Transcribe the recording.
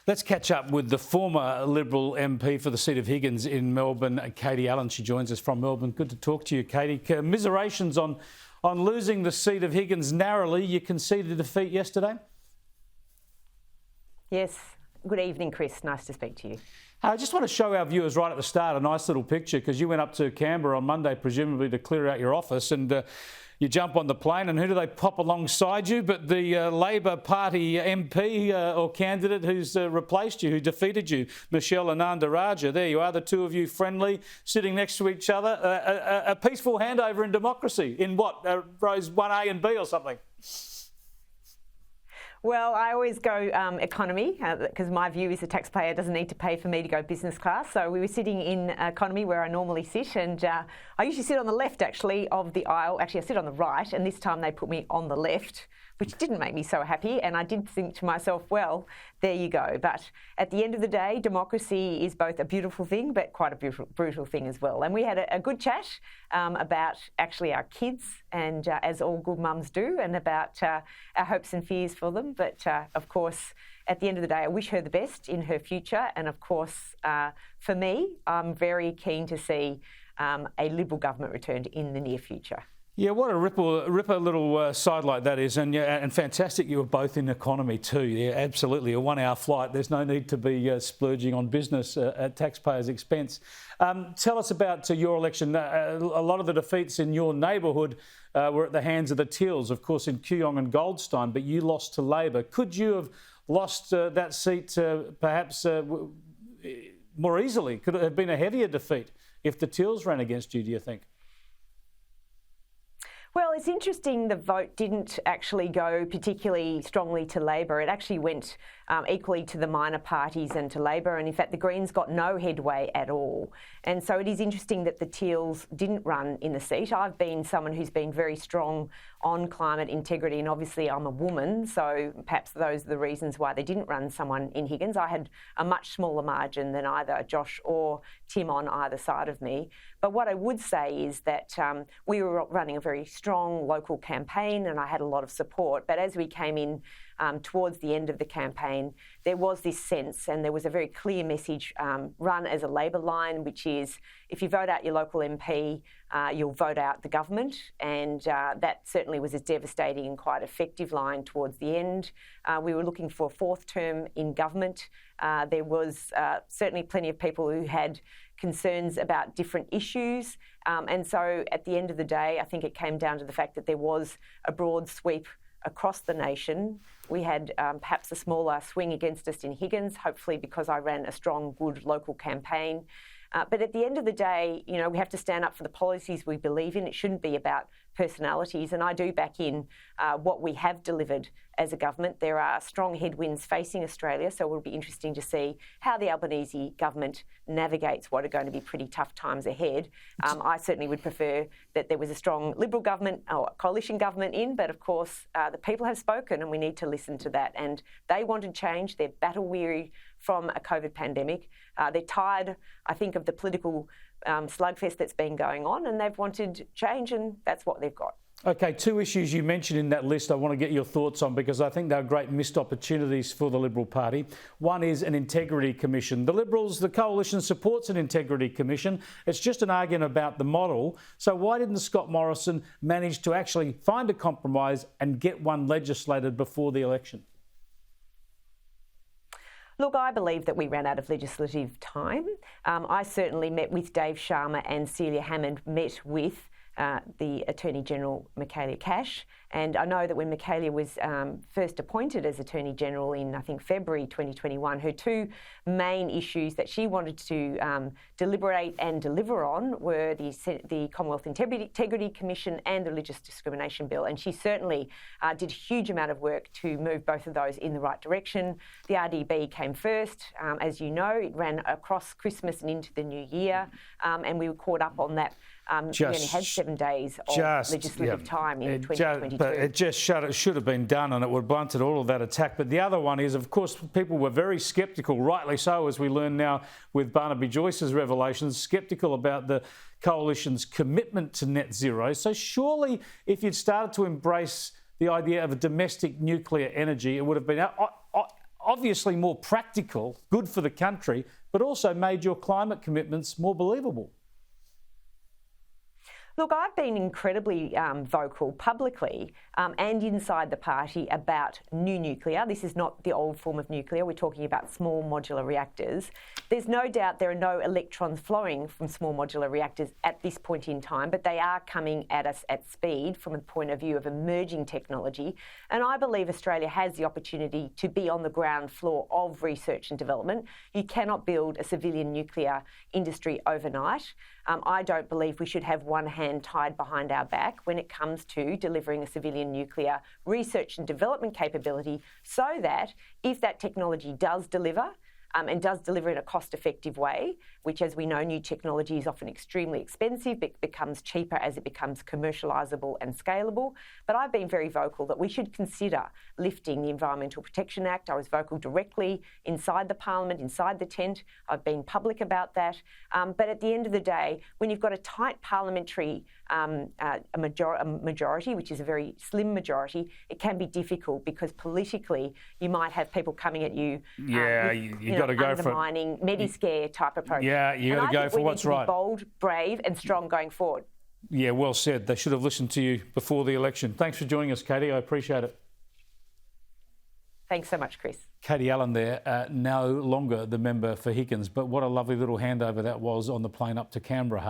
Let's catch up with the former Liberal MP for the seat of Higgins in Melbourne, Katie Allen. She joins us from Melbourne. Good to talk to you, Katie. Commiserations on losing the seat of Higgins narrowly. You conceded a defeat yesterday? Yes. Good evening, Chris. Nice to speak to you. I just want to show our viewers right at the start a nice little picture, because you went up to Canberra on Monday, presumably to clear out your office, and you jump on the plane, and who do they pop alongside you but the Labor Party MP or candidate who's replaced you, who defeated you, Michelle Ananda-Rajah. There you are, the two of you friendly, sitting next to each other. A peaceful handover in democracy in what, rows 1A and B or something? Well, I always go economy because my view is the taxpayer doesn't need to pay for me to go business class. So we were sitting in economy where I normally sit, and I usually sit on the left actually of the aisle. Actually, I sit on the right, and this time they put me on the left, which didn't make me so happy. And I did think to myself, well, there you go. But at the end of the day, democracy is both a beautiful thing, but quite a brutal thing as well. And we had a good chat about actually our kids, and as all good mums do, and about our hopes and fears for them. But of course, at the end of the day, I wish her the best in her future. And of course, for me, I'm very keen to see a Liberal government returned in the near future. Yeah, what a ripper little side like that is, and fantastic you were both in economy too. Yeah, absolutely, a 1 hour flight. There's no need to be splurging on business at taxpayers' expense. Tell us about your election. A lot of the defeats in your neighbourhood were at the hands of the Teals, of course, in Kooyong and Goldstein, but you lost to Labor. Could you have lost that seat perhaps more easily? Could it have been a heavier defeat if the Teals ran against you, do you think? Well, it's interesting the vote didn't actually go particularly strongly to Labor. It actually went equally to the minor parties and to Labor, and in fact the Greens got no headway at all. And so it is interesting that the Teals didn't run in the seat. I've been someone who's been very strong on climate integrity, and obviously I'm a woman, so perhaps those are the reasons why they didn't run someone in Higgins. I had a much smaller margin than either Josh or Tim on either side of me. But what I would say is that we were running a very strong local campaign, and I had a lot of support. But as we came in towards the end of the campaign, there was this sense, and there was a very clear message run as a Labor line, which is if you vote out your local MP, you'll vote out the government. And that certainly was a devastating and quite effective line towards the end. We were looking for a fourth term in government. There was certainly plenty of people who had concerns about different issues. And so at the end of the day, I think it came down to the fact that there was a broad sweep across the nation. We had perhaps a smaller swing against us in Higgins, hopefully because I ran a strong, good local campaign. But at the end of the day, you know, we have to stand up for the policies we believe in. It shouldn't be about personalities. And I do back in what we have delivered as a government. There are strong headwinds facing Australia, so it will be interesting to see how the Albanese government navigates what are going to be pretty tough times ahead. I certainly would prefer that there was a strong Liberal government or coalition government in, but of course the people have spoken and we need to listen to that. And they wanted change. They're battle weary from a COVID pandemic. They're tired, I think, of the political slugfest that's been going on, and they've wanted change, and that's what they've got. Okay, two issues you mentioned in that list I want to get your thoughts on, because I think they're great missed opportunities for the Liberal Party. One is an integrity commission. The Liberals, the coalition supports an integrity commission. It's just an argument about the model. So why didn't Scott Morrison manage to actually find a compromise and get one legislated before the election? Look, I believe that we ran out of legislative time. I certainly met with Dave Sharma and Celia Hammond, met with the Attorney-General, Michaelia Cash. And I know that when Michaelia was first appointed as Attorney-General in, I think, February 2021, her two main issues that she wanted to deliberate and deliver on were the Commonwealth Integrity Commission and the Religious Discrimination Bill. And she certainly did a huge amount of work to move both of those in the right direction. The RDB came first. As you know, it ran across Christmas and into the new year, and we were caught up on that. We only had 7 days of legislative time in 2022. But it just should have been done, and it would have blunted all of that attack. But the other one is, of course, people were very sceptical, rightly so, as we learn now with Barnaby Joyce's revelations, sceptical about the coalition's commitment to net zero. So surely if you'd started to embrace the idea of a domestic nuclear energy, it would have been... obviously more practical, good for the country, but also made your climate commitments more believable. Look, I've been incredibly vocal publicly and inside the party about new nuclear. This is not the old form of nuclear. We're talking about small modular reactors. There's no doubt there are no electrons flowing from small modular reactors at this point in time, but they are coming at us at speed from a point of view of emerging technology. And I believe Australia has the opportunity to be on the ground floor of research and development. You cannot build a civilian nuclear industry overnight. I don't believe we should have one hand tied behind our back when it comes to delivering a civilian nuclear research and development capability, so that if that technology does deliver, and does deliver in a cost-effective way, which, as we know, new technology is often extremely expensive, but becomes cheaper as it becomes commercialisable and scalable. But I've been very vocal that we should consider lifting the Environmental Protection Act. I was vocal directly inside the Parliament, inside the tent. I've been public about that. But at the end of the day, when you've got a tight parliamentary majority, which is a very slim majority, it can be difficult because politically you might have people coming at you. You got to go for undermining Mediscare type approach. Yeah, you got to go for what's right. Be bold, brave, and strong going forward. Yeah, well said. They should have listened to you before the election. Thanks for joining us, Katie. I appreciate it. Thanks so much, Chris. Katie Allen there, no longer the member for Higgins, but what a lovely little handover that was on the plane up to Canberra, hey?